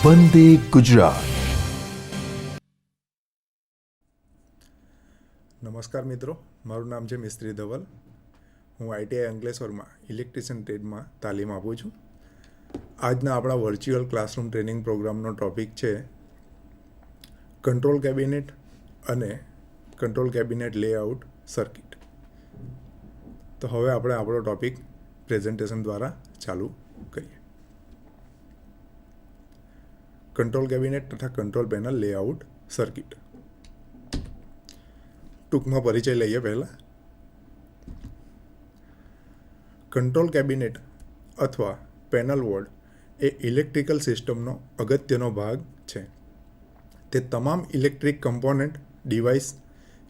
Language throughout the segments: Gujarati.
વંદે ગુજરાત. નમસ્કાર મિત્રો, મારું નામ છે મિસ્ત્રી ધવલ. હું આઈટીઆઈ અંકલેશ્વરમાં ઇલેક્ટ્રિશિયન ટ્રેડમાં તાલીમ આપું છું. આજના આપણા વર્ચ્યુઅલ ક્લાસરૂમ ટ્રેનિંગ પ્રોગ્રામનો ટૉપિક છે કંટ્રોલ કેબિનેટ અને કંટ્રોલ કેબિનેટ લેઆઉટ સર્કિટ. તો હવે આપણે આપણો ટૉપિક પ્રેઝન્ટેશન દ્વારા ચાલુ કરીએ. કંટ્રોલ કેબિનેટ તથા કંટ્રોલ પેનલ લેઆઉટ સર્કિટ. ટૂંકમાં પરિચય લઈએ પહેલાં. કંટ્રોલ કેબિનેટ અથવા પેનલ બોર્ડ એ ઇલેક્ટ્રિકલ સિસ્ટમનો અગત્યનો ભાગ છે. તે તમામ ઇલેક્ટ્રિક કમ્પોનન્ટ, ડિવાઇસ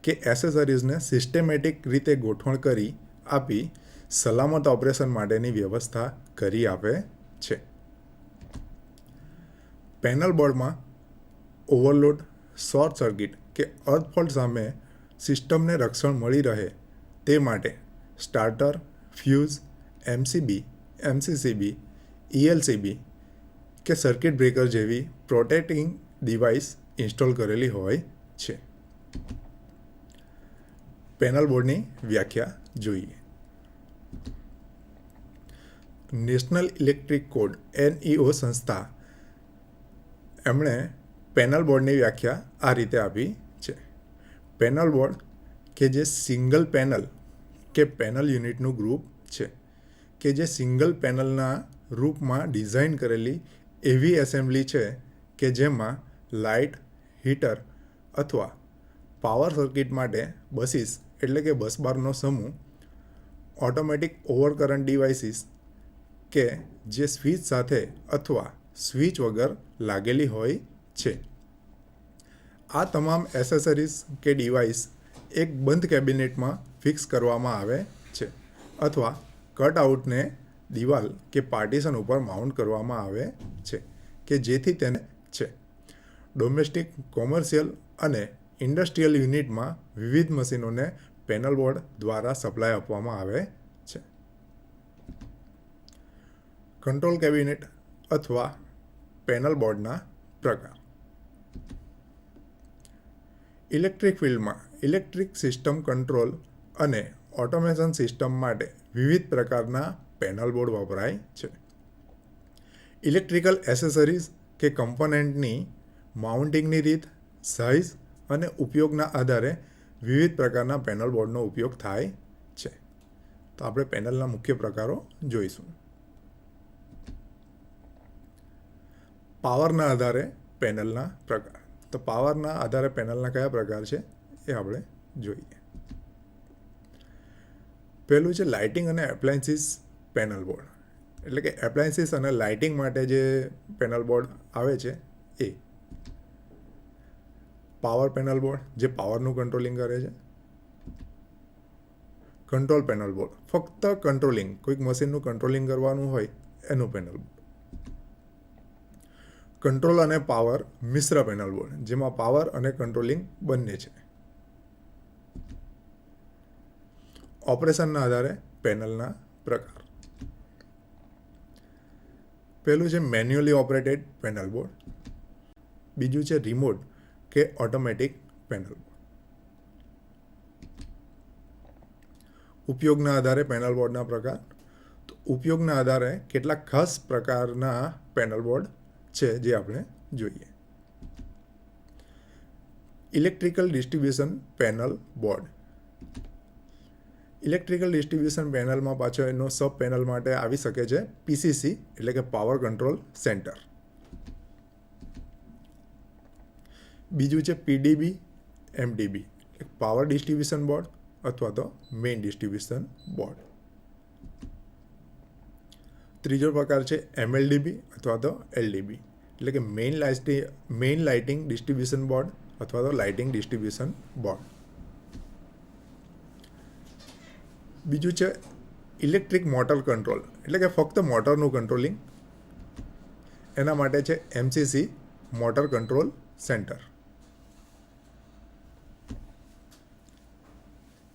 કે એસેસરીઝને સિસ્ટેમેટિક રીતે ગોઠવણ કરી આપી સલામત ઓપરેશન માટેની વ્યવસ્થા કરી આપે છે. પેનલ બોર્ડમાં ઓવરલોડ, શોર્ટ સર્કિટ કે અર્થ ફોલ્ટ સામે સિસ્ટમને રક્ષણ મળી રહે તે માટે સ્ટાર્ટર, ફ્યુઝ, એમસીબી, એમસીસીબી, ઈએલસીબી કે સર્કિટ બ્રેકર જેવી પ્રોટેક્ટિંગ ડિવાઇસ ઇન્સ્ટોલ કરેલી હોય છે. પેનલ બોર્ડની વ્યાખ્યા જોઈએ. નેશનલ ઇલેક્ટ્રિક કોડ NEO સંસ્થા એમણે પેનલ બોર્ડની વ્યાખ્યા આ રીતે આપી છે. પેનલ બોર્ડ કે જે સિંગલ પેનલ કે પેનલ યુનિટનું ગ્રુપ છે કે જે સિંગલ પેનલના રૂપમાં ડિઝાઇન કરેલી એવી એસેમ્બલી છે કે જેમાં લાઇટ, હીટર અથવા પાવર સર્કિટ માટે બસીસ એટલે કે બસબારનો સમૂહ, ઓટોમેટિક ઓવરકરન્ટ ડિવાઇસીસ કે જે સ્વિચ સાથે અથવા સ્વિચ વગર લાગેલી હોય છે. આ તમામ એસેસરીઝ કે ડિવાઇસ એક બંધ કેબિનેટમાં ફિક્સ કરવામાં આવે છે અથવા કટઆઉટને દિવાલ કે પાર્ટીશન ઉપર માઉન્ટ કરવામાં આવે છે કે જેથી તેને છે. ડોમેસ્ટિક, કોમર્શિયલ અને ઇન્ડસ્ટ્રીયલ યુનિટમાં વિવિધ મશીનોને પેનલ બોર્ડ દ્વારા સપ્લાય આપવામાં આવે છે. કંટ્રોલ કેબિનેટ અથવા પેનલ બોર્ડના પ્રકાર. ઇલેક્ટ્રિક ફિલ્ડમાં ઇલેક્ટ્રિક સિસ્ટમ કંટ્રોલ અને ઓટોમેશન સિસ્ટમ માટે વિવિધ પ્રકારના પેનલ બોર્ડ વપરાય છે. ઇલેક્ટ્રિકલ એસેસરીઝ કે કમ્પોનન્ટની માઉન્ટિંગની રીત, સાઇઝ અને ઉપયોગના આધારે વિવિધ પ્રકારના પેનલ બોર્ડનો ઉપયોગ થાય છે. તો આપણે પેનલના મુખ્ય પ્રકારો જોઈશું. પાવરના આધારે પેનલના પ્રકાર. તો પાવરના આધારે પેનલના કયા પ્રકાર છે એ આપણે જોઈએ. પહેલું છે લાઇટિંગ અને એપ્લાયન્સીસ પેનલ બોર્ડ. એટલે કે એપ્લાયન્સીસ અને લાઇટિંગ માટે જે પેનલ બોર્ડ આવે છે એ. પાવર પેનલ બોર્ડ જે પાવરનું કંટ્રોલિંગ કરે છે. કંટ્રોલ પેનલ બોર્ડ ફક્ત કંટ્રોલિંગ, કોઈક મશીનનું કંટ્રોલિંગ કરવાનું હોય એનું પેનલ બોર્ડ. કંટ્રોલ અને પાવર મિશ્ર પેનલ બોર્ડ જેમાં પાવર અને કંટ્રોલિંગ બંને છે. ઓપરેશનના આધારે પેનલના પ્રકાર. પહેલું છે મેન્યુઅલી ઓપરેટેડ પેનલ બોર્ડ. બીજું છે રિમોટ કે ઓટોમેટિક પેનલ બોર્ડ. ઉપયોગના આધારે પેનલ બોર્ડના પ્રકાર. તો ઉપયોગના આધારે કેટલાક ખાસ પ્રકારના પેનલ બોર્ડ છે જે આપણે જોઈએ. Electrical distribution panel board. Electrical distribution પેનલમાં પાછળ એનો સબ પેનલ માટે આવી શકે છે PCC એટલે કે પાવર કંટ્રોલ સેન્ટર. બીજું છે PDB, MDB power distribution board અથવા તો મેઇન ડિસ્ટ્રીબ્યુશન બોર્ડ. ત્રીજો પ્રકાર છે MLDB અથવા તો LDB એટલે કે મેઇન લાઇટિંગ ડિસ્ટ્રીબ્યુશન બોર્ડ અથવા તો લાઇટિંગ ડિસ્ટ્રીબ્યુશન બોર્ડ. બીજું છે ઇલેક્ટ્રિક મોટર કંટ્રોલ એટલે કે ફક્ત મોટરનું કંટ્રોલિંગ. એના માટે છે MCC motor control centre.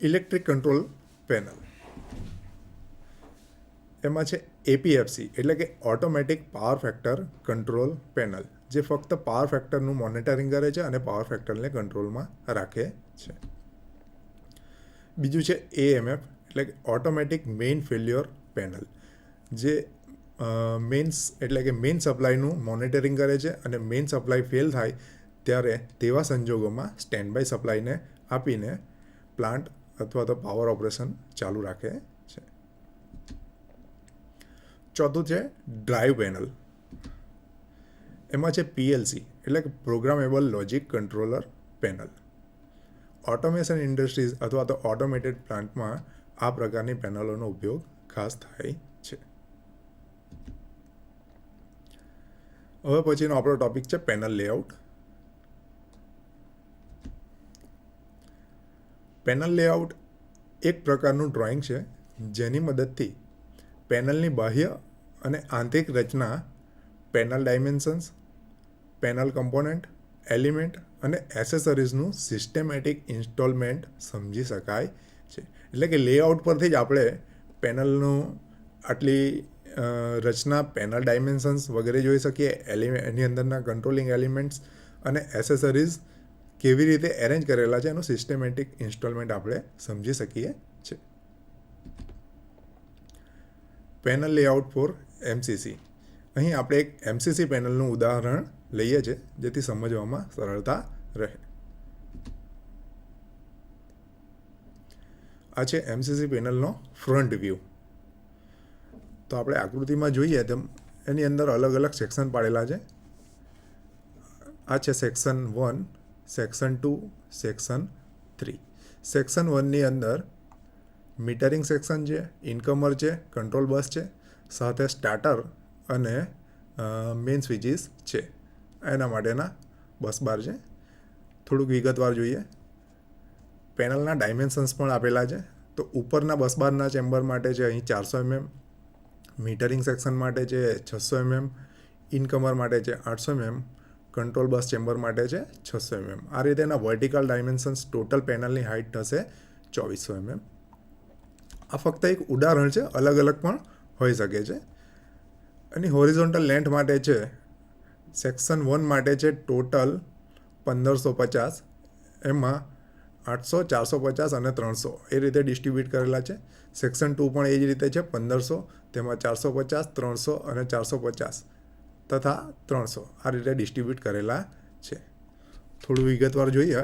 Electric control panel. એમાં છે એપીએફસી એટલે કે automatic power factor control panel, જે ફક્ત પાવર ફેક્ટરનું મોનિટરિંગ કરે છે અને પાવર ફેક્ટરને કંટ્રોલમાં રાખે છે. બીજું છે એએમએફ એટલે કે ઓટોમેટિક મેઇન ફેલ્યોર પેનલ, જે મેઇન્સ એટલે કે મેઇન સપ્લાયનું મોનિટરિંગ કરે છે અને મેઇન સપ્લાય ફેલ થાય ત્યારે તેવા સંજોગોમાં સ્ટેન્ડ બાય સપ્લાયને આપીને પ્લાન્ટ અથવા તો પાવર ઓપરેશન ચાલુ રાખે છે. ચોથું છે ડ્રાઈવ પેનલ. એમાં છે પીએલસી એટલે કે programmable logic controller panel. Automation industries અથવા તો ઓટોમેટેડ પ્લાન્ટમાં આ પ્રકારની પેનલોનો ઉપયોગ ખાસ થાય છે. હવે પછીનો આપણો ટોપિક છે પેનલ લેઆઉટ. પેનલ લેઆઉટ એક પ્રકારનું ડ્રોઈંગ છે જેની મદદથી પેનલની બાહ્ય અને આંતરિક રચના, panel dimensions, panel component, element અને એસેસરીઝનું સિસ્ટેમેટિક ઇન્સ્ટોલમેન્ટ સમજી શકાય છે. એટલે કે લેઆઉટ પરથી જ આપણે પેનલનું આટલી રચના, પેનલ ડાયમેન્શન્સ વગેરે જોઈ શકીએ, એની અંદરના કંટ્રોલિંગ એલિમેન્ટ્સ અને એસેસરીઝ કેવી રીતે એરેન્જ કરેલા છે એનું સિસ્ટેમેટિક ઇન્સ્ટોલમેન્ટ આપણે સમજી શકીએ છીએ. Panel layout for MCC. અહીં આપણે એક એમસીસી પેનલનું ઉદાહરણ લઈએ છીએ જેથી સમજવામાં સરળતા રહે. આ છે એમસીસી પેનલનો ફ્રન્ટ વ્યૂ. તો આપણે આકૃતિમાં જોઈએ તેમ એની અંદર અલગ અલગ સેક્શન પાડેલા છે. આ છે સેક્શન 1, સેક્શન 2, સેક્શન 3. સેક્શન 1ની અંદર મીટરિંગ સેક્શન છે, ઇનકમર છે, કંટ્રોલ બસ છે, સાથે સ્ટાર્ટર અને મેઇન સ્વિચીસ છે. એના માટેના બસ બાર છે. થોડુંક વિગતવાર જોઈએ. પેનલના ડાયમેન્શન્સ પણ આપેલા છે. તો ઉપરના બસ બારના ચેમ્બર માટે છે અહીં 400 mm, મીટરિંગ સેક્શન માટે છે 600 mm, ઇનકમર માટે છે 800 mm, કંટ્રોલ બસ ચેમ્બર માટે છે 600 mm. આ રીતે એના વર્ટિકલ ડાયમેન્શન્સ ટોટલ પેનલની હાઇટ થશે 2400 mm. આ ફક્ત એક ઉદાહરણ છે, અલગ અલગ પણ હોઈ શકે છે. એની હોરિઝોન્ટલ લેન્થ માટે છે સેક્શન 1 માટે છે ટોટલ 1550, એમાં 800, 450 અને 300 એ રીતે ડિસ્ટ્રીબ્યુટ કરેલા છે. સેક્શન 2 પણ એ જ રીતે છે 1500, તેમાં 450, 300 અને 450 તથા 300 આ રીતે ડિસ્ટ્રીબ્યુટ કરેલા છે. થોડું વિગતવાર જોઈએ.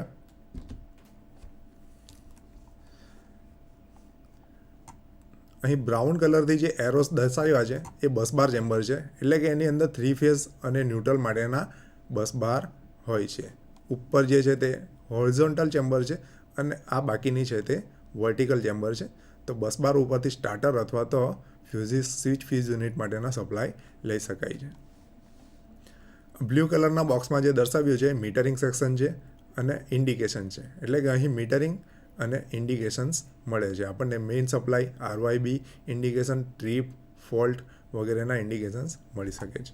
અહીં બ્રાઉન કલરથી જે એરોસ દર્શાવ્યા છે એ બસ બાર ચેમ્બર છે, એટલે કે એની અંદર 3 ફેઝ અને ન્યુટ્રલ માટેના બસ બાર હોય છે. ઉપર જે છે તે હોરિઝોન્ટલ ચેમ્બર છે અને આ બાકીની છે તે વર્ટિકલ ચેમ્બર છે. તો બસ બાર ઉપરથી સ્ટાર્ટર અથવા તો સ્વિચ ફ્યુઝ યુનિટ માટેના સપ્લાય લઈ શકાય છે. બ્લુ કલરના બોક્સમાં જે દર્શાવ્યું છે મીટરિંગ સેક્શન છે અને ઇન્ડિકેશન છે, એટલે કે અહીં મીટરિંગ અને ઇન્ડિકેશન્સ મળે છે આપણને. Main supply, RYB indication, trip, fault વગેરેના ઇન્ડિકેશન્સ મળી શકે છે.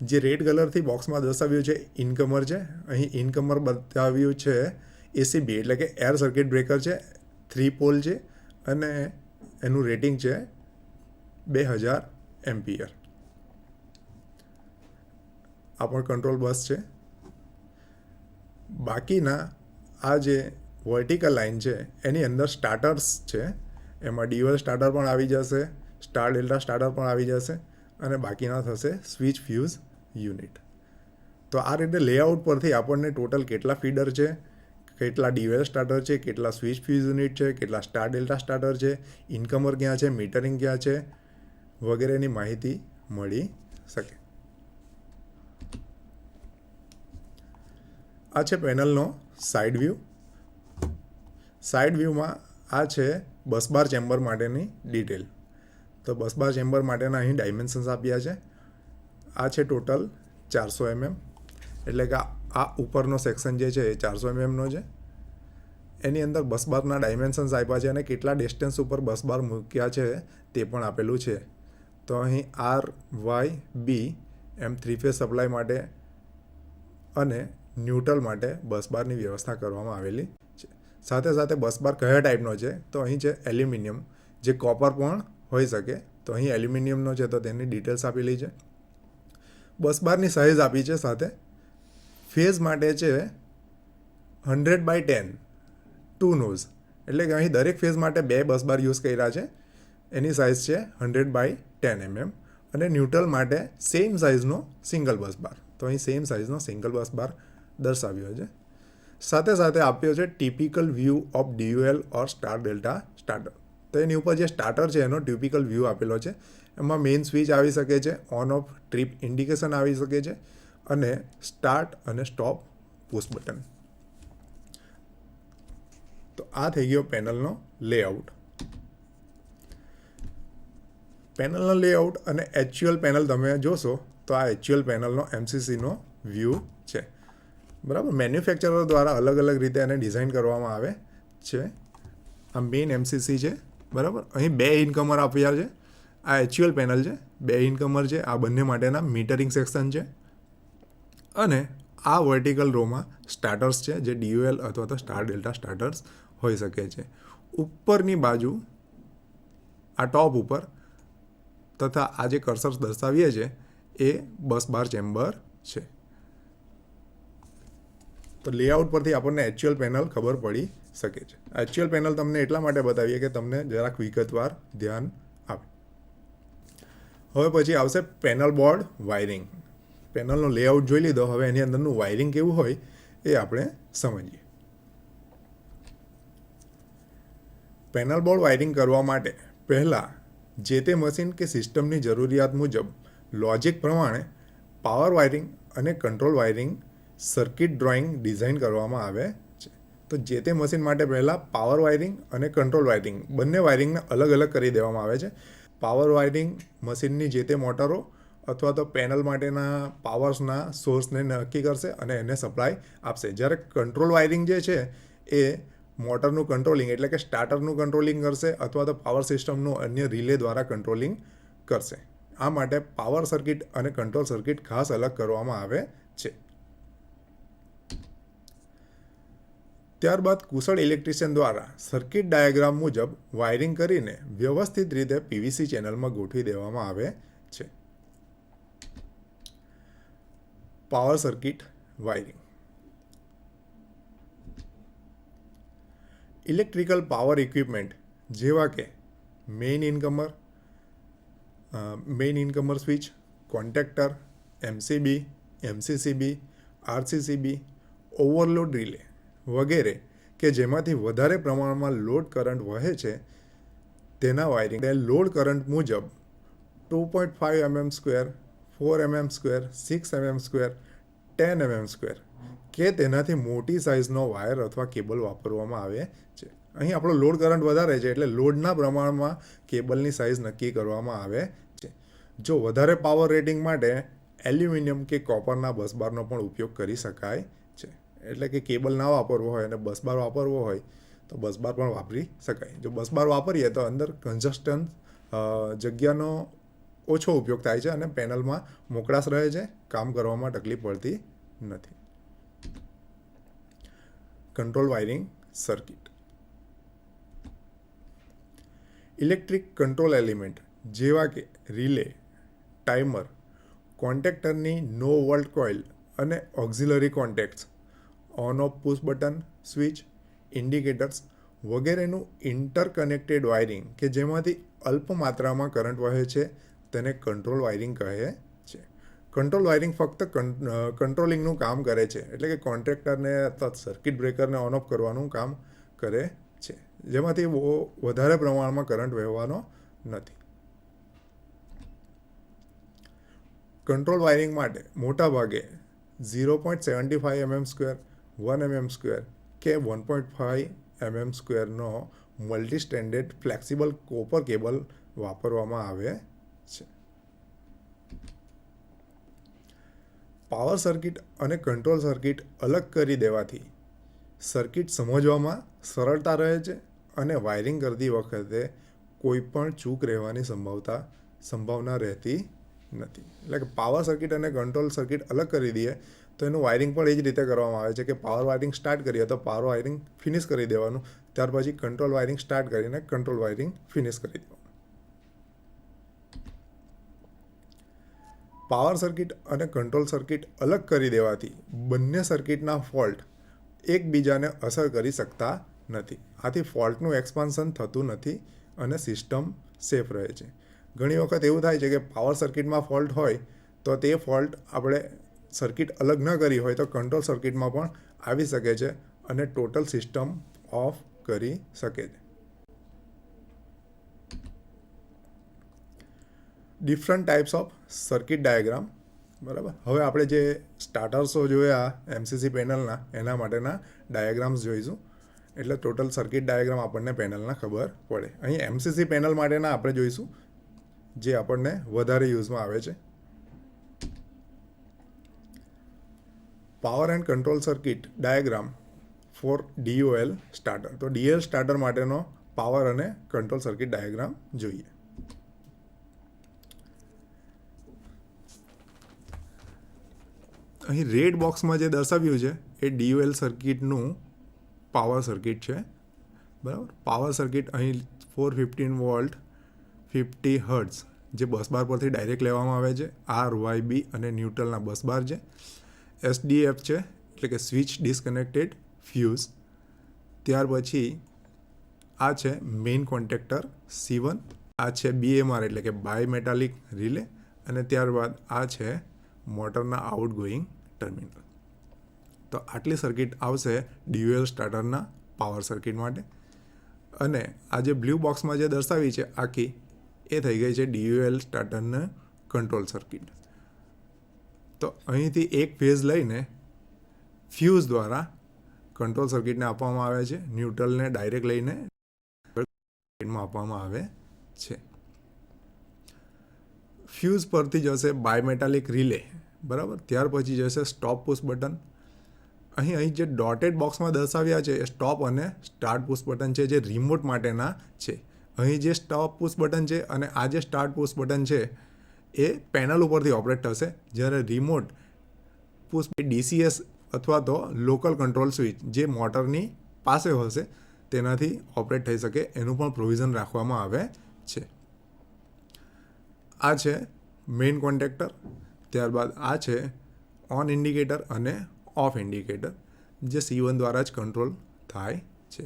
જે રેડ કલરથી બોક્સમાં દર્શાવ્યું છે ઇનકમર છે. અહીં ઇનકમર બતાવ્યું છે એસીબી એટલે કે એર સર્કિટ બ્રેકર છે, 3 પોલ છે અને એનું રેટિંગ છે 2000 એમ્પિયર. આ પણ કંટ્રોલ બસ છે. બાકીના આ જે વર્ટિકલ લાઇન છે એની અંદર સ્ટાર્ટર્સ છે, એમાં ડીયુએલ સ્ટાર્ટર પણ આવી જશે, સ્ટાર ડેલ્ટા સ્ટાર્ટર પણ આવી જશે અને બાકીના થશે સ્વિચ ફ્યુઝ યુનિટ. તો આ રીતે લેઆઉટ પરથી આપણને ટોટલ કેટલા ફીડર છે, કેટલા ડીયુએલ સ્ટાર્ટર છે, કેટલા સ્વિચ ફ્યુઝ યુનિટ છે, કેટલા સ્ટાર ડેલ્ટા સ્ટાર્ટર છે, ઇનકમર ક્યાં છે, મીટરિંગ ક્યાં છે વગેરેની માહિતી મળી શકે. આ છે પેનલનો સાઇડ વ્યૂ. સાઇડ વ્યૂમાં આ છે બસ બાર ચેમ્બર માટેની ડિટેલ. તો બસ બાર ચેમ્બર માટેના અહીં ડાયમેન્શન્સ આપ્યા છે. આ છે ટોટલ 400 mm, એટલે કે આ ઉપરનો સેક્શન જે છે એ 400 mm છે. એની અંદર બસ બારના ડાયમેન્શન્સ આપ્યા છે અને કેટલા ડિસ્ટન્સ ઉપર બસ બાર મૂક્યા છે તે પણ આપેલું છે. તો અહીં આર, વાય, બી એમ 3 ફેઝ સપ્લાય માટે અને ન્યુટ્રલ માટે બસ બારની વ્યવસ્થા કરવામાં આવેલી છે. સાથે સાથે બસ બાર કયા ટાઈપનો છે તો અહીં છે એલ્યુમિનિયમ, જે કોપર પણ હોઈ શકે. તો તો અહીં એલ્યુમિનિયમનો છે તો તેની ડિટેલ્સ આપેલી છે. બસ બારની સાઇઝ આપી છે, સાથે ફેઝ માટે છે 100/10 2 નોઝ, એટલે કે અહીં દરેક ફેઝ માટે 2 બસ બાર યુઝ કર્યા છે. એની સાઇઝ છે 100/10 mm, અને ન્યુટ્રલ માટે સેમ સાઇઝનો સિંગલ બસ બાર, તો અહીં સેમ સાઇઝનો સિંગલ બસ બાર દર્શાવ્યો છે. સાથે સાથે આપ્યો છે typical view of DUL or star delta starter. તો એની ઉપર જે સ્ટાર્ટર છે એનો ટિપિકલ વ્યૂ આપેલો છે. એમાં મેઇન સ્વિચ આવી શકે છે, ઓન ઓફ ટ્રીપ ઇન્ડિકેશન આવી શકે છે, અને સ્ટાર્ટ અને સ્ટોપ પુશ બટન. તો આ થઈ ગયો પેનલનો લેઆઉટ. પેનલનો લેઆઉટ અને એક્ચ્યુઅલ પેનલ તમે જોશો તો આ એક્ચ્યુઅલ પેનલનો MCCનો વ્યૂ છે. બરાબર, મેન્યુફેક્ચરર દ્વારા અલગ અલગ રીતે એને ડિઝાઇન કરવામાં આવે છે. આ મેઇન MCC છે. બરાબર, અહીં 2 ઇનકમર આપ્યા છે. આ એક્ચ્યુઅલ પેનલ છે, 2 ઇનકમર છે. આ બંને માટેના મીટરિંગ સેક્શન છે. અને આ વર્ટિકલ રોમાં સ્ટાર્ટર્સ છે, જે DUL અથવા તો સ્ટાર ડેલ્ટા સ્ટાર્ટર્સ હોઈ શકે છે. ઉપરની બાજુ આ ટોપ ઉપર તથા આ જે કર્સર્સ દર્શાવીએ છે એ બસ બાર ચેમ્બર છે. તો લેઆઉટ પરથી આપણને એક્ચ્યુઅલ પેનલ ખબર પડી શકે છે. એક્ચ્યુઅલ પેનલ તમને એટલા માટે બતાવીએ કે તમને જરાક વિગતવાર ધ્યાન આપે. હવે પછી આવશે પેનલ બોર્ડ વાયરિંગ. પેનલનો લેઆઉટ જોઈ લીધો, હવે એની અંદરનું વાયરિંગ કેવું હોય એ આપણે સમજીએ. પેનલ બોર્ડ વાયરિંગ કરવા માટે પહેલાં જે તે મશીન કે સિસ્ટમની જરૂરિયાત મુજબ લોજિક પ્રમાણે પાવર વાયરિંગ અને control wiring circuit drawing design કરવામાં આવે છે. તો જે તે મશીન માટે પહેલાં પાવર વાયરિંગ અને કંટ્રોલ વાયરિંગ બંને વાયરિંગને અલગ અલગ કરી દેવામાં આવે છે. પાવર વાયરિંગ મશીનની જે તે મોટરો અથવા તો પેનલ માટેના પાવર્સના સોર્સને નક્કી કરશે અને એને સપ્લાય આપશે. જ્યારે કંટ્રોલ વાયરિંગ જે છે એ મોટરનું કંટ્રોલિંગ એટલે કે સ્ટાર્ટરનું કંટ્રોલિંગ કરશે અથવા તો પાવર સિસ્ટમનું અન્ય રિલે દ્વારા કંટ્રોલિંગ કરશે. આ માટે પાવર સર્કિટ અને કંટ્રોલ સર્કિટ ખાસ અલગ કરવામાં આવે છે. ત્યારબાદ કુશળ ઇલેક્ટ્રિશિયન દ્વારા સર્કિટ ડાયાગ્રામ મુજબ વાયરિંગ કરીને વ્યવસ્થિત રીતે PVC ચેનલમાં ગોઠવી દેવામાં આવે છે. Power circuit wiring. Electrical power equipment જેવા કે main incomer switch, contactor, MCB, MCCB, RCCB, overload relay વગેરે કે જેમાંથી વધારે પ્રમાણમાં લોડ કરંટ વહે છે તેના વાયરિંગ લોડ કરંટ મુજબ 2.5 mm², 4 mm², 6 mm², 10 mm² કે તેનાથી મોટી સાઇઝનો વાયર અથવા કેબલ વાપરવામાં આવે છે. અહીં આપણો લોડ કરંટ વધારે છે એટલે લોડના પ્રમાણમાં કેબલની સાઇઝ નક્કી કરવામાં આવે છે. જો વધારે પાવર રેટિંગ માટે એલ્યુમિનિયમ કે કોપરના બસબારનો પણ ઉપયોગ કરી શકાય છે. એટલે કે કેબલ ના વાપરવો હોય અને બસબાર વાપરવો હોય તો બસબાર પણ વાપરી શકાય. જો બસબાર વાપરીએ તો અંદર કન્જસ્ટન્સ જગ્યાનો ઓછો ઉપયોગ થાય છે અને પેનલમાં મોકળાશ રહે છે, કામ કરવામાં તકલીફ પડતી નથી. Control wiring circuit. Electric control element જેવા કે રિલે, ટાઈમર, કોન્ટેક્ટરની નો વોલ્ટ કોઇલ અને auxiliary contacts, on of push button switch, indicators વગેરેનું ઇન્ટરકનેક્ટેડ વાયરિંગ કે જેમાંથી અલ્પ માત્રામાં કરંટ વહે છે તેને કંટ્રોલ વાયરિંગ કહે છે. કંટ્રોલ વાયરિંગ ફક્ત કંટ્રોલિંગનું કામ કરે છે, એટલે કે કોન્ટ્રેક્ટરને અથવા સર્કિટ બ્રેકરને ઓન ઓફ કરવાનું કામ કરે છે, જેમાંથી વધારે પ્રમાણમાં કરંટ વહેવાનો નથી. કંટ્રોલ વાયરિંગ માટે મોટાભાગે 0.75 mm², 1 mm² કે 1.5 mm²નો multi standard flexible copper cable વાપરવામાં આવે છે. પાવર સર્કિટ અને કંટ્રોલ સર્કિટ અલગ કરી દેવાથી સર્કિટ સમજવામાં સરળતા રહે છે અને વાયરિંગ કરતી વખતે કોઈ પણ ચૂક રહેવાની સંભાવના રહેતી નથી. એટલે કે પાવર સર્કિટ અને કંટ્રોલ સર્કિટ અલગ કરી દઈએ તો એનું વાયરિંગ પણ એ જ રીતે કરવામાં આવે છે કે પાવર વાયરિંગ સ્ટાર્ટ કરીએ તો પાવર વાયરિંગ ફિનિશ કરી દેવાનું, ત્યાર પછી કંટ્રોલ વાયરિંગ સ્ટાર્ટ કરીને કંટ્રોલ વાયરિંગ ફિનિશ કરી દેવાનું. પાવર સર્કિટ અને કંટ્રોલ સર્કિટ અલગ કરી દેવાથી બંને સર્કિટના ફોલ્ટ એકબીજાને અસર કરી શકતા નથી. આથી ફોલ્ટનું એક્સપાન્શન થતું નથી અને સિસ્ટમ સેફ રહે છે. ઘણી વખત એવું થાય છે કે પાવર સર્કિટમાં ફોલ્ટ હોય તો તે ફોલ્ટ આપણે સર્કિટ અલગ ન કરી હોય તો કંટ્રોલ સર્કિટમાં પણ આવી શકે છે અને ટોટલ સિસ્ટમ ઓફ કરી શકે છે. Different types of circuit diagram. બરાબર, હવે આપણે જે સ્ટાર્ટર્સો જોયા એમસીસી પેનલના એના માટેના ડાયાગ્રામ્સ જોઈશું. એટલે ટોટલ સર્કિટ ડાયાગ્રામ આપણને પેનલના ખબર પડે. અહીં એમસીસી પેનલ માટેના આપણે જોઈશું જે આપણને વધારે યુઝમાં આવે છે. Power and control circuit diagram for DOL starter. તો DOL સ્ટાર્ટર માટેનો પાવર અને કંટ્રોલ સર્કિટ ડાયાગ્રામ જોઈએ. અહીં રેડ બોક્સમાં જે દર્શાવ્યું છે એ DOL સર્કિટનું પાવર સર્કિટ છે. બરાબર, પાવર સર્કિટ અહીં 415 વોલ્ટ 50 હર્ટ્ઝ જે બસ બાર પરથી ડાયરેક્ટ લેવામાં આવે છે. RYB અને ન્યુટ્રલના બસ બાર છે. SDF છે એટલે કે સ્વિચ ડિસ્કનેક્ટેડ ફ્યુઝ. ત્યાર પછી આ છે મેઇન કોન્ટેક્ટર C1. આ છે BMR એટલે કે બાય મેટાલિક રિલે. અને ત્યારબાદ આ છે મોટરના આઉટગોઈંગ ટર્મિનલ. તો આટલી સર્કિટ આવશે DOL સ્ટાર્ટરના પાવર સર્કિટ માટે. અને આ જે બ્લુ બોક્સમાં જે દર્શાવી છે આખી એ થઈ ગઈ છે DOL સ્ટાર્ટરના કંટ્રોલ સર્કિટ. તો અહીંથી એક ફેઝ લઈને ફ્યુઝ દ્વારા કંટ્રોલ સર્કિટને આપવામાં આવે છે. ન્યુટ્રલને ડાયરેક્ટ લઈને આપવામાં આવે છે. ફ્યુઝ પરથી જશે બાયમેટાલિક રિલે. બરાબર, ત્યાર પછી જશે સ્ટોપ પુશ બટન. અહીં જે ડોટેડ બોક્સમાં દર્શાવ્યા છે એ સ્ટોપ અને સ્ટાર્ટ પુશ બટન છે જે રિમોટ માટેના છે. અહીં જે સ્ટોપ પુશ બટન છે અને આ જે સ્ટાર્ટ પુશ બટન છે એ પેનલ ઉપરથી ઓપરેટ થશે. જ્યારે રિમોટ પુશ DCS અથવા તો લોકલ કંટ્રોલ સ્વિચ જે મોટરની પાસે હશે તેનાથી ઓપરેટ થઈ શકે એનું પણ પ્રોવિઝન રાખવામાં આવે છે. આ છે મેઇન કોન્ટેક્ટર. ત્યારબાદ આ છે ઓન ઇન્ડિકેટર અને ઓફ ઇન્ડિકેટર જે C1 દ્વારા જ કંટ્રોલ થાય છે.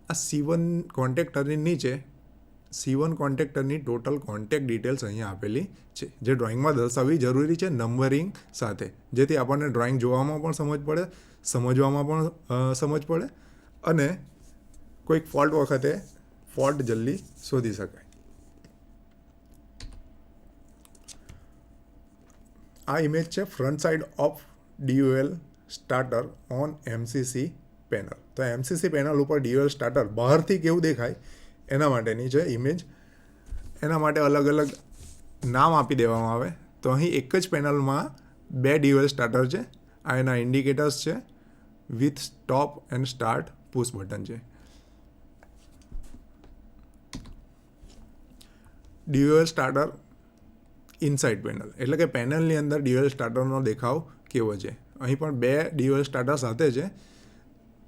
આ C1 કોન્ટેક્ટરની નીચે C1 કોન્ટેક્ટરની ટોટલ કોન્ટેક્ટ ડિટેલ્સ અહીંયા આપેલી છે જે ડ્રોઈંગમાં દર્શાવવી જરૂરી છે નંબરિંગ સાથે, જેથી આપણને ડ્રોઈંગ જોવામાં પણ સમજ પડે, સમજવામાં પણ સમજ પડે અને કોઈક ફોલ્ટ વખતે ફોલ્ટ જલ્દી શોધી શકાય. આ ઇમેજ છે front side of DOL starter on MCC panel. તો MCC પેનલ ઉપર DOL સ્ટાર્ટર બહારથી કેવું દેખાય એના માટેની છે ઇમેજ. એના માટે અલગ અલગ નામ આપી દેવામાં આવે. તો અહીં એક જ પેનલમાં 2 DOL સ્ટાર્ટર છે. આ એના ઇન્ડિકેટર્સ છે with stop and start push button છે. DOL સ્ટાર્ટર ઇનસાઇડ પેનલ એટલે કે પેનલની અંદર DOL સ્ટાર્ટરનો દેખાવ કેવો છે. અહીં પણ 2 DOL સ્ટાર્ટર સાથે છે.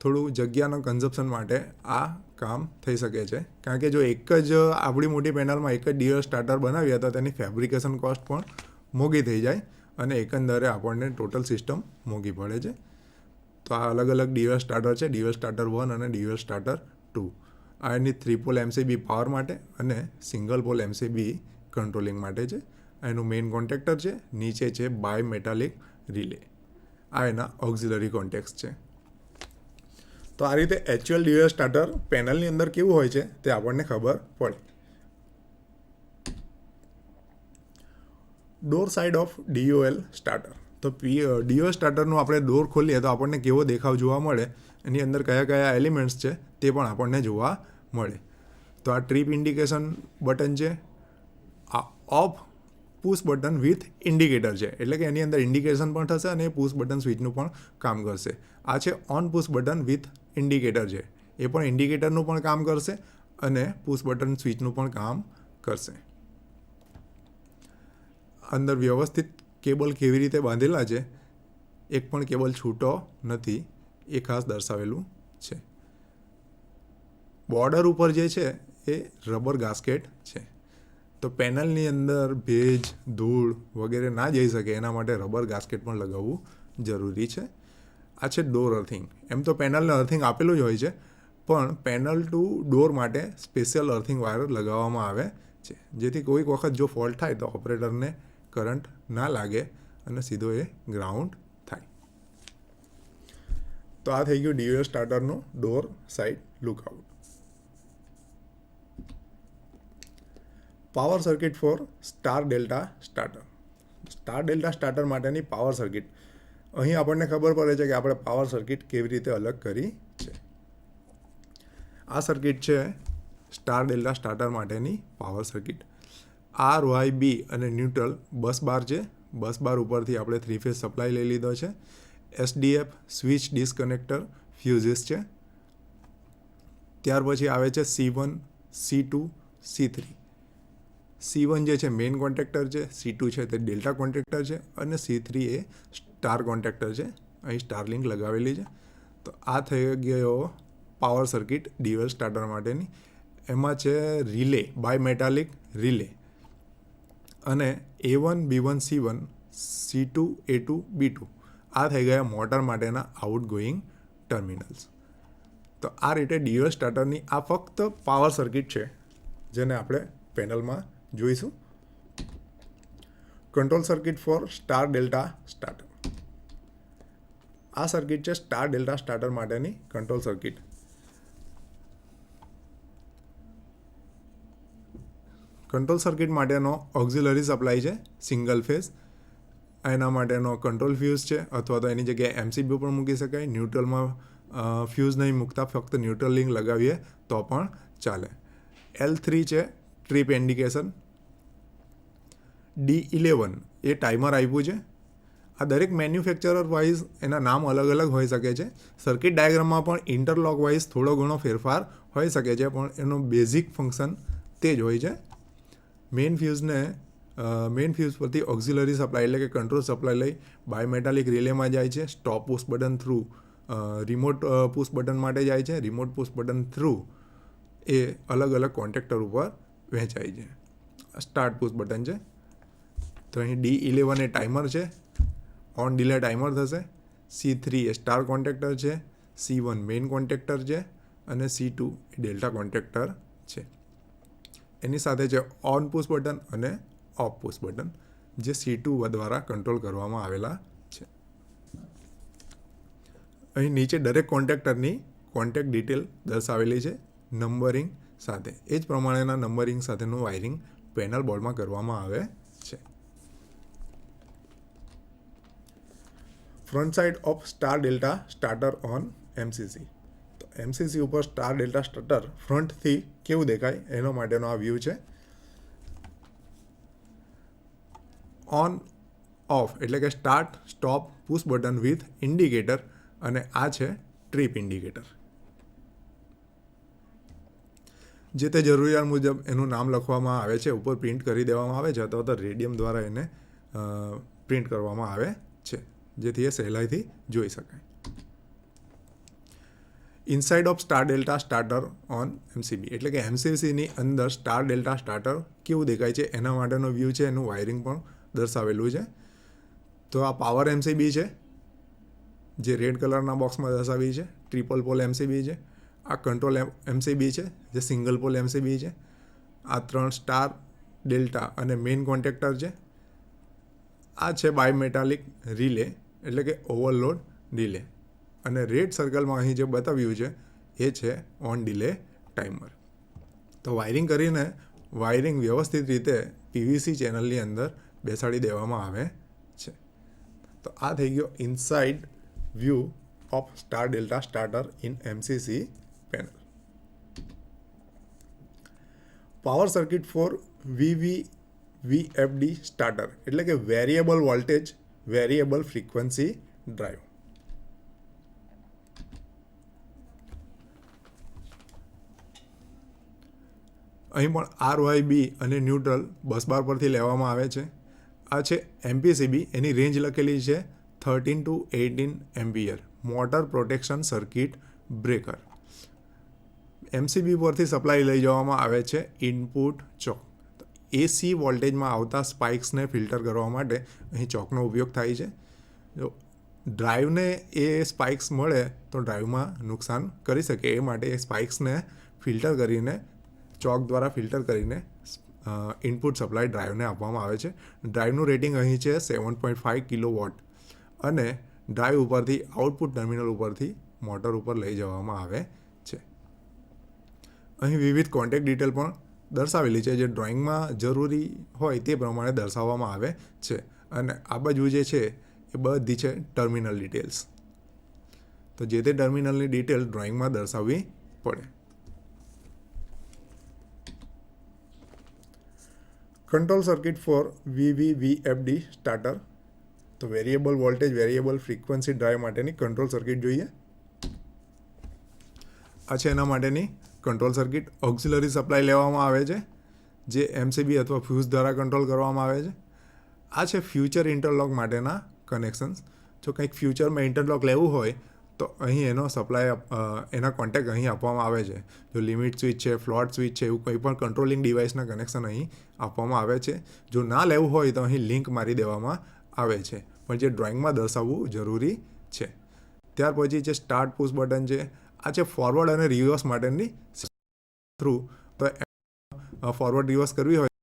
થોડું જગ્યાનો કન્ઝપ્શન માટે આ કામ થઈ શકે છે, કારણ કે જો એક જ આપણી મોટી પેનલમાં એક જ DOL સ્ટાર્ટર બનાવીએ તો તેની ફેબ્રિકેશન કોસ્ટ પણ મોંઘી થઈ જાય અને એકંદરે આપણને ટોટલ સિસ્ટમ મોંઘી પડે છે. તો આ અલગ અલગ DOL સ્ટાર્ટર છે, DOL સ્ટાર્ટર 1 અને DOL સ્ટાર્ટર 2. આ એની 3 પોલ MCB પાવર માટે અને સિંગલ પોલ MCB કંટ્રોલિંગ માટે છે. એનું મેઇન કોન્ટેક્ટર છે. નીચે છે બાય મેટાલિક રિલે. આ એના ઓક્ઝિલરી કોન્ટેક્ટ્સ છે. તો આ રીતે એક્ચ્યુઅલ DOL સ્ટાર્ટર પેનલની અંદર કેવું હોય છે તે આપણને ખબર પડે. Door side of DOL starter. તો DOL સ્ટાર્ટરનું આપણે ડોર ખોલીએ તો આપણને કેવો દેખાવ જોવા મળે, એની અંદર કયા કયા એલિમેન્ટ્સ છે તે પણ આપણને જોવા મળે. તો આ ટ્રીપ ઇન્ડિકેશન બટન છે. આ of push button with indicator છે એટલે કે એની અંદર ઇન્ડિકેશન પણ થશે અને પુશ બટન સ્વિચનું પણ કામ કરશે. આ છે on push button with indicator છે, એ પણ ઇન્ડિકેટરનું પણ કામ કરશે અને પુશ બટન સ્વિચનું પણ કામ કરશે. અંદર વ્યવસ્થિત કેબલ કેવી રીતે બાંધેલા છે, એક પણ કેબલ છૂટો નથી એ ખાસ દર્શાવેલું છે. બોર્ડર ઉપર જે છે એ રબર ગાસ્કેટ છે. તો તો પેનલની અંદર ભેજ, ધૂળ વગેરે ના જઈ શકે એના માટે રબર ગાસ્કેટ પણ લગાવવું જરૂરી છે. આ છે ડોર અર્થિંગ. એમ તો પેનલને અર્થિંગ આપેલું જ હોય છે, પણ પેનલ ટુ ડોર માટે સ્પેશિયલ અર્થિંગ વાયર લગાવવામાં આવે છે, જેથી કોઈક વખત જો ફોલ્ટ થાય તો ઓપરેટરને કરંટ ના લાગે અને સીધો એ ગ્રાઉન્ડ થાય. તો આ થઈ ગયું DOS સ્ટાર્ટરનું door side lookout. Power circuit for star delta starter. Star delta starter માટેની પાવર સર્કિટ. અહીં આપણને ખબર પડે છે કે આપણે પાવર સર્કિટ કેવી રીતે અલગ કરી છે. આ સર્કિટ છે સ્ટાર ડેલ્ટા સ્ટાર્ટર માટેની પાવર સર્કિટ. RYB અને ન્યુટ્રલ બસ બાર છે. બસ બાર ઉપરથી આપણે 3 ફેઝ સપ્લાય લઈ લીધો છે. SDF સ્વિચ ડિસ્કનેક્ટર ફ્યુઝિસ છે. ત્યાર પછી આવે છે C1, C2, C3. C1 જે છે મેઇન કોન્ટેક્ટર છે, C2 છે તે ડેલ્ટા કોન્ટેક્ટર છે અને C3 એ સ્ટાર કોન્ટેક્ટર છે. અહીં સ્ટાર લિંક લગાવેલી છે. તો આ થઈ ગયો પાવર સર્કિટ DOS સ્ટાર્ટર માટેની. એમાં છે રિલે, બાયમેટાલિક રિલે અને A1, B1, C1, C2, A2, B2. આ થઈ ગયા મોટર માટેના આઉટગોઈંગ ટર્મિનલ્સ. તો આ રીતે DOS સ્ટાર્ટરની આ ફક્ત પાવર સર્કિટ છે, જેને આપણે પેનલમાં જોઈશું. Control circuit for star delta starter. આ સર્કિટ છે સ્ટાર ડેલ્ટા સ્ટાર્ટર માટેની કંટ્રોલ સર્કિટ. કંટ્રોલ સર્કિટ માટેનો ઓક્ઝિલરી સપ્લાય છે સિંગલ ફેઝ. એના માટેનો કંટ્રોલ ફ્યુઝ છે, અથવા તો એની જગ્યાએ MCB પણ મૂકી શકાય. ન્યુટ્રલમાં ફ્યુઝ નહીં મૂકતા, ફક્ત ન્યુટ્રલ લિંક લગાવીએ તો પણ ચાલે. L3 છે ટ્રીપ ઇન્ડિકેશન. D11 એ ટાઈમર આપ્યું છે. આ દરેક મેન્યુફેક્ચરર વાઇઝ એના નામ અલગ અલગ હોઈ શકે છે. સર્કિટ ડાયાગ્રામમાં પણ ઇન્ટરલોક વાઇઝ થોડો ઘણો ફેરફાર હોઈ શકે છે, પણ એનું બેઝિક ફંક્શન તે જ હોય છે. મેઇન ફ્યુઝ પરથી ઓક્ઝિલરી સપ્લાય એટલે કે કંટ્રોલ સપ્લાય લઈ બાયોમેટાલિક રિલેમાં જાય છે. Stop push button through remote push button માટે જાય છે. રિમોટ પુશ બટન થ્રુ એ અલગ અલગ કોન્ટેક્ટર ઉપર વહેંચાય છે. સ્ટાર્ટ પુશ બટન છે. તો અહીં D11 એ ટાઈમર છે, ઓન ડિલે ટાઈમર થશે. C3 એ સ્ટાર કોન્ટેક્ટર છે. C1 મેઇન કોન્ટેક્ટર છે અને C2 એ ડેલ્ટા કોન્ટેક્ટર છે. એની સાથે છે ઓન પુશ બટન અને ઓફ પુશ બટન, જે C2 દ્વારા કંટ્રોલ કરવામાં આવેલા છે. અહીં નીચે દરેક કોન્ટેક્ટરની કોન્ટેક્ટ ડિટેલ દર્શાવેલી છે નંબરિંગ સાથે. એ જ પ્રમાણેના નંબરિંગ સાથેનું વાયરિંગ પેનલ બોર્ડમાં કરવામાં આવે છે. Front side of star delta starter on MCC. તો MCC ઉપર સ્ટાર ડેલ્ટા સ્ટાર્ટર ફ્રન્ટથી કેવું દેખાય એનો માટેનો આ વ્યૂ છે. ઓન ઓફ એટલે કે start, stop, push button with indicator, અને આ છે ટ્રીપ ઇન્ડિકેટર. જે તે જરૂરિયાત મુજબ એનું નામ લખવામાં આવે છે, ઉપર પ્રિન્ટ કરી દેવામાં આવે છે, અથવા તો રેડિયમ દ્વારા એને પ્રિન્ટ કરવામાં આવે છે, જેથી એ સહેલાઈથી જોઈ શકાય. Inside of star delta starter on MCB એટલે કે MCCની અંદર સ્ટાર ડેલ્ટા સ્ટાર્ટર કેવું દેખાય છે એના માટેનો વ્યૂ છે. એનું વાયરિંગ પણ દર્શાવેલું છે. તો આ પાવર MCB છે, જે રેડ કલરના બોક્સમાં દર્શાવી છે. ટ્રિપલ પોલ MCB છે. આ કંટ્રોલ MCB છે, જે સિંગલ પોલ MCB છે. આ 3 સ્ટાર, ડેલ્ટા અને મેઇન કોન્ટેક્ટર છે. આ છે બાયમેટાલિક રિલે એટલે કે ઓવરલોડ રિલે. અને રેડ સર્કલમાં અહીં જે બતાવ્યું છે એ છે ઓન ડિલે ટાઈમર. તો વાયરિંગ કરીને વાયરિંગ વ્યવસ્થિત રીતે PVC ચેનલની અંદર બેસાડી દેવામાં આવે છે. તો આ થઈ ગયો inside view of star delta starter in MCC panel. Power circuit for VVVFD starter એટલે કે variable voltage variable frequency drive. અહીં પણ RYB અને ન્યુટ્રલ બસ બાર પરથી લેવામાં આવે છે. આ છે MPCB, એની રેન્જ લખેલી છે 13 to 18 ampere. Motor protection circuit breaker. MCB પરથી સપ્લાય લઈ જવામાં આવે છે ઇનપુટ ચોક. AC વોલ્ટેજમાં આવતા સ્પાઇક્સને ફિલ્ટર કરવા માટે અહીં ચોકનો ઉપયોગ થાય છે. જો ડ્રાઈવને એ સ્પાઇક્સ મળે તો ડ્રાઈવમાં નુકસાન કરી શકે, એ માટે એ સ્પાઇક્સને ફિલ્ટર કરીને ચોક દ્વારા ફિલ્ટર કરીને ઇનપુટ સપ્લાય ડ્રાઈવને આપવામાં આવે છે. ડ્રાઈવનું રેટિંગ અહીં છે 7.5 કિલોવોટ અને ડ્રાઈવ ઉપરથી આઉટપુટ ટર્મિનલ ઉપરથી મોટર ઉપર લઈ જવામાં આવે છે. અહીં વિવિધ કોન્ટેક્ટ ડિટેલ પણ દર્શાવેલી છે, જે ડ્રોઈંગમાં જરૂરી હોય તે પ્રમાણે દર્શાવવામાં આવે છે. અને આ બાજુ જે છે એ બધી છે ટર્મિનલ ડિટેલ્સ. તો જે તે ટર્મિનલની ડિટેલ ડ્રોઈંગમાં દર્શાવવી પડે. Control circuit for VVVFD starter. તો variable voltage variable frequency drive માટેની કંટ્રોલ સર્કિટ જોઈએ. આ છે એના માટેની કંટ્રોલ સર્કિટ. ઓક્સિલરી સપ્લાય લેવામાં આવે છે, જે MCB અથવા ફ્યુઝ દ્વારા કંટ્રોલ કરવામાં આવે છે. આ છે ફ્યુચર ઇન્ટરલોક માટેના કનેક્શન્સ. જો કંઈક ફ્યુચરમાં ઇન્ટરલોક લેવું હોય તો અહીં એનો સપ્લાય એના કોન્ટેક્ટ અહીં આપવામાં આવે છે. જો લિમિટ સ્વિચ છે, ફ્લોટ સ્વિચ છે, એવું કંઈ પણ કંટ્રોલિંગ ડિવાઇસના કનેક્શન અહીં આપવામાં આવે છે. જો ના લેવું હોય તો અહીં લિંક મારી દેવામાં આવે છે, પણ જે ડ્રોઈંગમાં દર્શાવવું જરૂરી છે. ત્યાર પછી છે સ્ટાર્ટ પુશ બટન છે. આ છે ફોરવર્ડ અને રિવર્સ માટેની થ્રુ. તો ફોરવર્ડ રિવર્સ કરવી હોય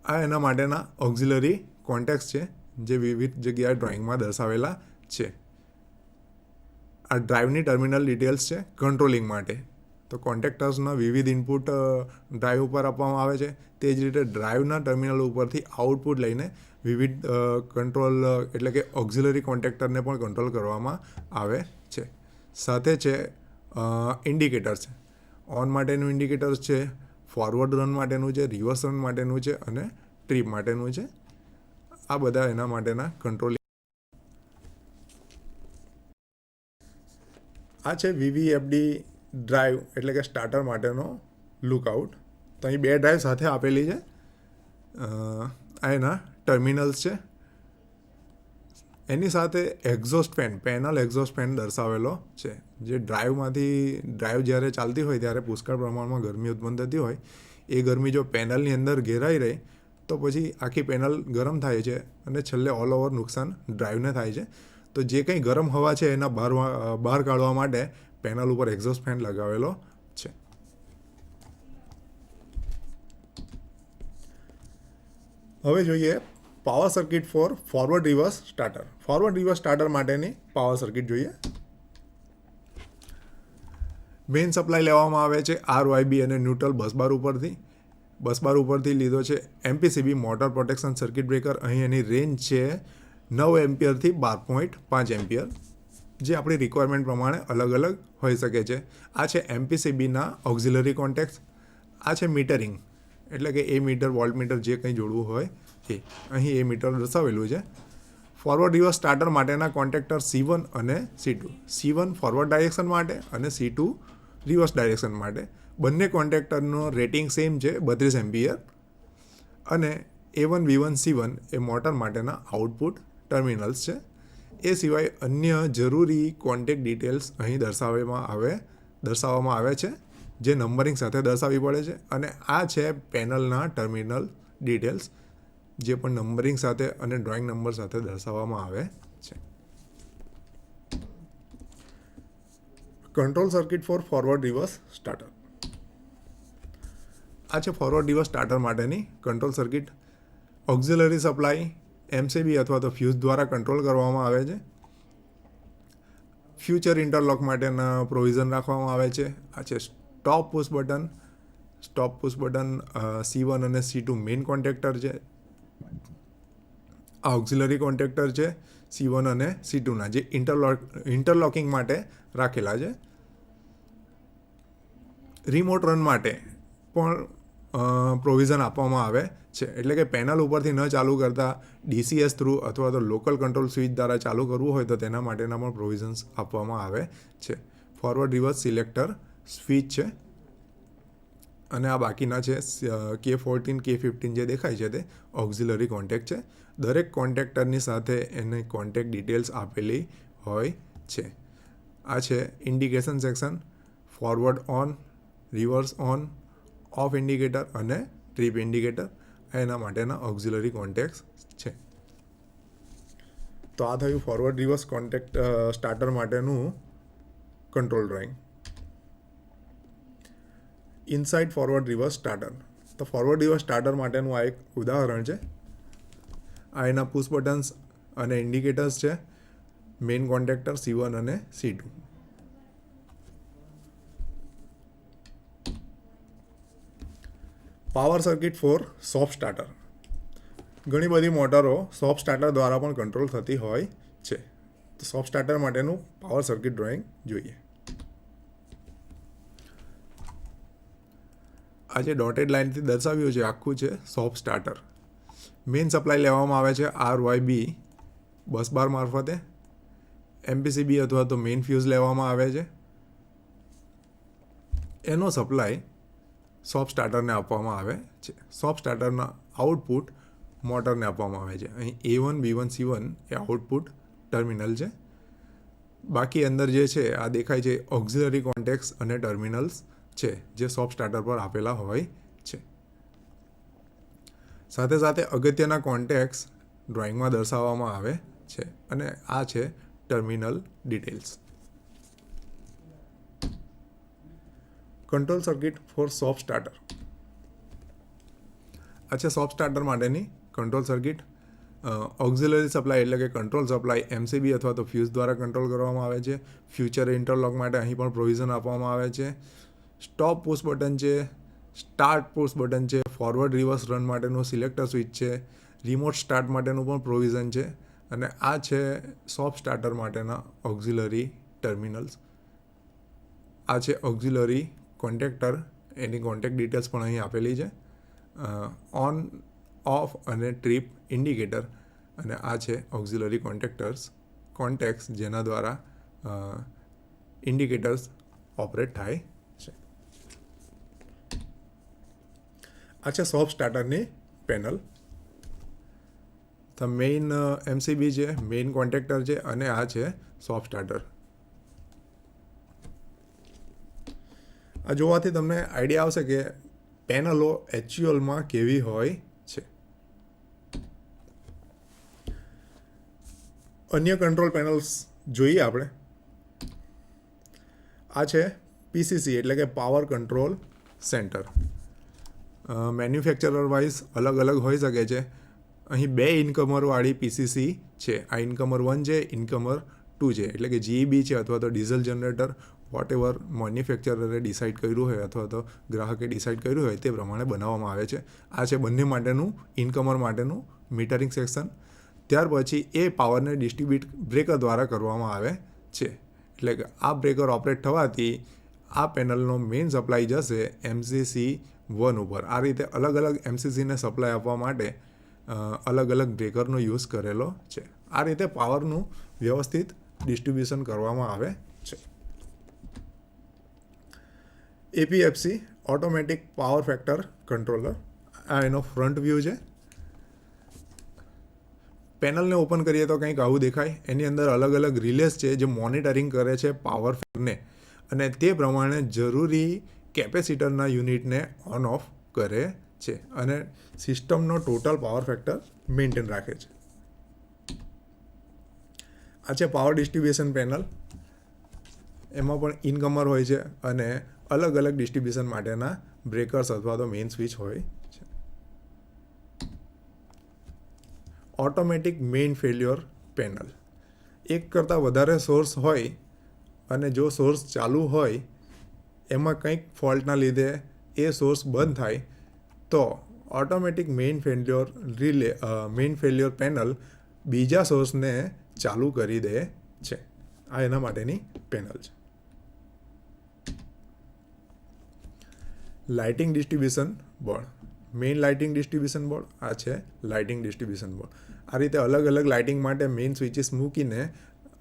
આ એના માટેના ઓક્ઝિલરી કોન્ટેક્ટ્સ છે, જે વિવિધ જગ્યાએ ડ્રોઈંગમાં દર્શાવેલા છે. આ ડ્રાઈવની ટર્મિનલ ડિટેલ્સ છે કંટ્રોલિંગ માટે. તો કોન્ટેક્ટર્સના વિવિધ ઇનપુટ ડ્રાઈવ ઉપર આપવામાં આવે છે. તે જ રીતે ડ્રાઈવના ટર્મિનલ ઉપરથી આઉટપુટ લઈને વિવિધ કંટ્રોલ એટલે કે ઓક્ઝિલરી કોન્ટેક્ટરને પણ કંટ્રોલ કરવામાં આવે છે. સાથે છે ઇન્ડિકેટર્સ છે. ઓન માટેનું ઇન્ડિકેટર્સ છે, ફોરવર્ડ રન માટેનું છે, રિવર્સ રન માટેનું છે અને ટ્રીપ માટેનું છે. આ બધા એના માટેના કંટ્રોલ. આ છે VVFD ડ્રાઈવ એટલે કે સ્ટાર્ટર માટેનો લુકઆઉટ. તો અહીં 2 ડ્રાઈવ સાથે આપેલી છે. આ એના ટર્મિનલ્સ છે. એની સાથે exhaust fan, panel exhaust fan દર્શાવેલો છે. જે ડ્રાઈવ જ્યારે ચાલતી હોય ત્યારે પુષ્કળ પ્રમાણમાં ગરમી ઉત્પન્ન થતી હોય, એ ગરમી જો પેનલની અંદર ઘેરાઈ રહે તો પછી આખી પેનલ ગરમ થાય છે અને છેલ્લે ઓલ ઓવર નુકસાન ડ્રાઈવને થાય છે. તો જે કંઈ ગરમ હવા છે એના બહાર કાઢવા માટે પેનલ ઉપર એક્ઝોસ્ટ ફેન લગાવેલો છે. હવે જોઈએ power circuit for forward reverse starter. Forward reverse starter માટેની પાવર સર્કિટ જોઈએ. મેઇન સપ્લાય લેવામાં આવે છે RYB અને ન્યુટ્રલ બસબાર ઉપરથી. બસબાર ઉપરથી લીધો છે MPCB motor protection circuit breaker. અહીં એની રેન્જ છે 9 એમ્પિયરથી 12.5 એમ્પિયર, જે આપણી રિક્વાયરમેન્ટ પ્રમાણે અલગ અલગ હોઈ શકે છે. આ છે MPCBના ઓક્ઝિલરી કોન્ટેક્ટ. આ છે મીટરિંગ એટલે કે એ મીટર વોલ્ટ મીટર જે કંઈ જોડવું હોય એ. અહીં એ મીટર દર્શાવેલું છે. ફોરવર્ડ રિવર્સ સ્ટાર્ટર માટેના કોન્ટેક્ટર C1 અને C2. C1 ફોરવર્ડ ડાયરેક્શન માટે અને C2 રિવર્સ ડાયરેક્શન માટે. બંને કોન્ટેક્ટરનો રેટિંગ સેમ છે 32 એમ્પિયર. અને A1 B1 C1 એ મોટર માટેના આઉટપુટ ટર્મિનલ્સ છે. એ સિવાય અન્ય જરૂરી કોન્ટેક્ટ ડિટેલ્સ અહીં દર્શાવવામાં આવે છે, જે નંબરિંગ સાથે દર્શાવવી પડે છે. અને આ છે પેનલના ટર્મિનલ ડિટેલ્સ, જે પણ નંબરિંગ સાથે અને ડ્રોઈંગ નંબર સાથે દર્શાવવામાં આવે છે. Control circuit for forward reverse starter. આ છે ફોરવર્ડ રિવર્સ સ્ટાર્ટર માટેની control circuit. Auxiliary supply MCB અથવા તો ફ્યુઝ દ્વારા કંટ્રોલ કરવામાં આવે છે. ફ્યુચર ઇન્ટરલોક માટેના પ્રોવિઝન રાખવામાં આવે છે. આ છે stop push button. Stop push button C1 અને C2 મેઇન કોન્ટેક્ટર છે. આ ઓક્ઝિલરી કોન્ટેક્ટર છે C1 અને C2ના, જે ઇન્ટરલોકિંગ માટે રાખેલા છે. રિમોટ રન માટે પણ પ્રોવિઝન આપવામાં આવે છે. એટલે કે પેનલ ઉપરથી ન ચાલુ કરતા DCS થ્રુ અથવા તો લોકલ કંટ્રોલ સ્વિચ દ્વારા ચાલુ કરવું હોય તો તેના માટેના પણ પ્રોવિઝન્સ આપવામાં આવે છે. ફોરવર્ડ રિવર્સ સિલેક્ટર સ્વિચ છે. અને આ બાકીના છે K14 K15 જે દેખાય છે તે ઓક્ઝિલરી કોન્ટેક્ટ છે. દરેક કોન્ટેક્ટરની સાથે એને કોન્ટેક્ટ ડિટેલ્સ આપેલી હોય છે. આ છે indication section. Forward on, reverse on, off indicator અને ટ્રીપ ઇન્ડિકેટર એના માટેના ઓક્ઝિલરી કોન્ટેક્ટ્સ છે. તો આ થયું ફોરવર્ડ રિવર્સ કોન્ટેક્ટ સ્ટાર્ટર માટેનું control drawing. Inside forward reverse starter. તો ફોરવર્ડ રિવર્સ સ્ટાર્ટર માટેનું આ એક ઉદાહરણ છે. આ એના પુશ બટન્સ અને ઇન્ડિકેટર્સ છે, મેઇન કોન્ટેક્ટર C1 અને C2. Power circuit for soft starter. ઘણી બધી મોટરો સોફ્ટ સ્ટાર્ટર દ્વારા પણ કંટ્રોલ થતી હોય છે. તો સોફ્ટ સ્ટાર્ટર માટેનું પાવર સર્કિટ ડ્રોઈંગ જોઈએ. આ જે ડોટેડ લાઇનથી દર્શાવ્યું છે આખું છે સોફ્ટ સ્ટાર્ટર. મેઇન સપ્લાય લેવામાં આવે છે RYB બસ બાર મારફતે. MPCB અથવા તો મેઇન ફ્યુઝ લેવામાં આવે છે. એનો સપ્લાય સોફ્ટ સ્ટાર્ટરને આપવામાં આવે છે. સોફ્ટ સ્ટાર્ટરના આઉટપુટ મોટરને આપવામાં આવે છે. અહીં A1, B1, C1 એ આઉટપુટ ટર્મિનલ છે. બાકી અંદર જે છે આ દેખાય છે ઓક્ઝિલરી કોન્ટેક્ટ્સ અને ટર્મિનલ્સ છે જે સોફ્ટ સ્ટાર્ટર પર આપેલા હોય છે. સાથે સાથે અગત્યના કોન્ટેક્ટ્સ ડ્રોઈંગમાં દર્શાવવામાં આવે છે અને આ છે terminal details. Control circuit for soft starter. આ છે સોફ્ટ સ્ટાર્ટર માટેની કંટ્રોલ સર્કિટ. ઓક્ઝિલરી સપ્લાય એટલે કે કંટ્રોલ સપ્લાય MCB અથવા તો ફ્યુઝ દ્વારા કંટ્રોલ કરવામાં આવે છે. ફ્યુચર ઇન્ટરલોક માટે અહીં પણ પ્રોવિઝન આપવામાં આવે છે. સ્ટોપ પુશ બટન છે, સ્ટાર્ટ પુશ બટન છે, ફોરવર્ડ રિવર્સ રન માટેનું સિલેક્ટર સ્વિચ છે, રિમોટ સ્ટાર્ટ માટેનું પણ પ્રોવિઝન છે અને આ છે સોફ્ટ સ્ટાર્ટર માટેના ઓક્ઝિલરી ટર્મિનલ્સ. આ છે ઓક્ઝિલરી કોન્ટેક્ટર, એની કોન્ટેક્ટ ડિટેલ્સ પણ અહીં આપેલી છે. ઓન, ઓફ અને ટ્રીપ ઇન્ડિકેટર અને આ છે ઓક્ઝિલરી કોન્ટેક્ટ્સ જેના દ્વારા ઇન્ડિકેટર્સ ઓપરેટ થાય છે. આ છે સોફ્ટ સ્ટાર્ટરની પેનલ. તો મેઇન MCB છે, મેઇન કોન્ટેક્ટર છે અને આ છે સોફ્ટ સ્ટાર્ટર. આ જોવાથી તમને આઈડિયા આવશે કે પેનલો એક્ચ્યુઅલમાં કેવી હોય છે. અન્ય કંટ્રોલ પેનલ્સ જોઈએ આપણે. આ છે PCC એટલે કે power control centre. Manufacturer wise અલગ અલગ હોઈ શકે છે. અહીં 2 ઇનકમરવાળી PCC છે. આ ઇનકમર 1 છે, ઇનકમર 2 છે. એટલે કે GEB છે અથવા તો ડીઝલ જનરેટર, વોટ એવર મેન્યુફેક્ચરરે ડિસાઇડ કર્યું હોય અથવા તો ગ્રાહકે ડિસાઇડ કર્યું હોય તે પ્રમાણે બનાવવામાં આવે છે. આ છે બંને માટેનું ઇનકમર માટેનું મીટરિંગ સેક્શન. ત્યાર પછી એ પાવરને ડિસ્ટ્રીબ્યુટ બ્રેકર દ્વારા કરવામાં આવે છે. એટલે કે આ બ્રેકર ઓપરેટ થવાથી આ પેનલનો મેઇન સપ્લાય જશે MCC1 ઉપર. આ રીતે અલગ અલગ MCCને સપ્લાય આપવા માટે અલગ અલગ બ્રેકરનો યુઝ કરેલો છે. આ રીતે પાવરનું વ્યવસ્થિત ડિસ્ટ્રીબ્યુશન કરવામાં આવે છે. APFC automatic power factor controller. આ એનો ફ્રન્ટ વ્યૂ છે. પેનલને ઓપન કરીએ તો કંઈક આવું દેખાય. એની અંદર અલગ અલગ રિલેસ છે જે મોનિટરિંગ કરે છે પાવર ફેક્ટરને અને તે પ્રમાણે જરૂરી કેપેસિટરના યુનિટને ઓન ઓફ કરે છે અને સિસ્ટમનો ટોટલ પાવર ફેક્ટર મેન્ટેન રાખે છે. આ છે પાવર ડિસ્ટ્રીબ્યુશન પેનલ. એમાં પણ ઇનકમર હોય છે અને અલગ અલગ ડિસ્ટ્રીબ્યુશન માટેના બ્રેકર્સ અથવા તો મેઇન સ્વિચ હોય છે. Automatic main failure panel. એક કરતાં વધારે સોર્સ હોય અને જો સોર્સ ચાલુ હોય એમાં કંઈક ફોલ્ટના લીધે એ સોર્સ બંધ થાય તો ઓટોમેટિક મેઇન ફેલ્યોર પેનલ બીજા સોર્સને ચાલુ કરી દે છે. આ એના માટેની પેનલ છે. Lighting distribution board. Main lighting distribution board. આ છે લાઇટિંગ ડિસ્ટ્રીબ્યુશન બોર્ડ. આ રીતે અલગ અલગ લાઇટિંગ માટે મેઇન સ્વિચીસ મૂકીને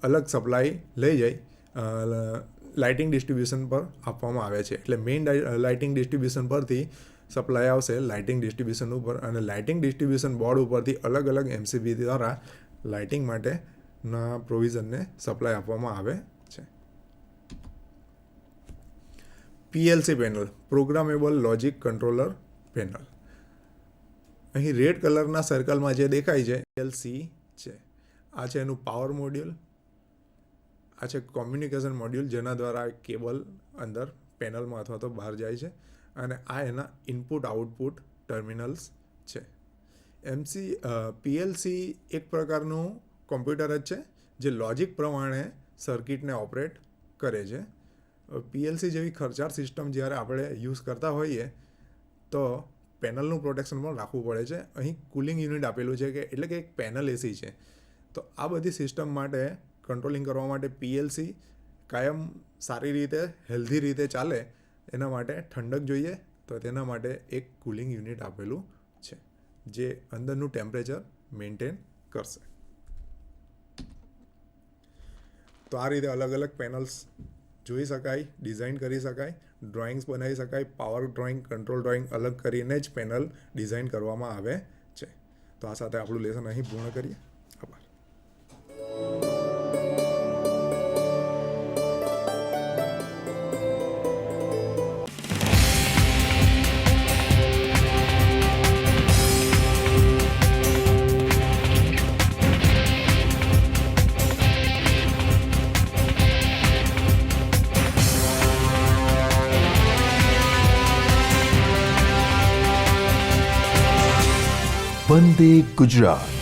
અલગ સપ્લાય લઈ જાય લાઇટિંગ ડિસ્ટ્રીબ્યુશન પર આપવામાં આવે છે. એટલે મેઇન લાઇટિંગ ડિસ્ટ્રીબ્યુશન પરથી સપ્લાય આવશે લાઇટિંગ ડિસ્ટ્રીબ્યુશન ઉપર અને લાઇટિંગ ડિસ્ટ્રીબ્યુશન બોર્ડ ઉપરથી અલગ અલગ MCB દ્વારા લાઇટિંગ માટેના પ્રોવિઝનને સપ્લાય આપવામાં આવે છે. PLC panel, programmable logic controller panel. અહીં રેડ કલરના સર્કલમાં જે દેખાય છે PLC છે. આ છે એનું પાવર મોડ્યુલ, આ છે કોમ્યુનિકેશન મોડ્યુલ જેના દ્વારા કેબલ અંદર પેનલમાં અથવા તો બહાર જાય છે, અને આ એના ઇનપુટ આઉટપુટ ટર્મિનલ્સ છે. PLC એક પ્રકારનું કોમ્પ્યુટર જ છે જે લોજિક પ્રમાણે સર્કિટને ઓપરેટ કરે છે. PLC જેવી ખર્ચાળ સિસ્ટમ જ્યારે આપણે યુઝ કરતા હોઈએ તો પેનલનું પ્રોટેક્શન પણ રાખવું પડે છે. અહીં કુલિંગ યુનિટ આપેલું છે કે એટલે કે એક પેનલ એસી છે. તો આ બધી સિસ્ટમ માટે કંટ્રોલિંગ કરવા માટે PLC કાયમ સારી રીતે હેલ્ધી રીતે ચાલે એના માટે ઠંડક જોઈએ, તો તેના માટે એક કુલિંગ યુનિટ આપેલું છે જે અંદરનું ટેમ્પરેચર મેન્ટેન કરશે. તો આ રીતે અલગ અલગ પેનલ્સ જોઈ શકાય, ડિઝાઇન કરી શકાય, ડ્રોઈંગ્સ બનાવી શકાય. પાવર ડ્રોઈંગ, કંટ્રોલ ડ્રોઈંગ અલગ કરીને જ પેનલ ડિઝાઇન કરવામાં આવે છે. તો આ સાથે આપણું લેસન અહીં પૂર્ણ કરીએ. આભાર. વંદે ગુજરાત.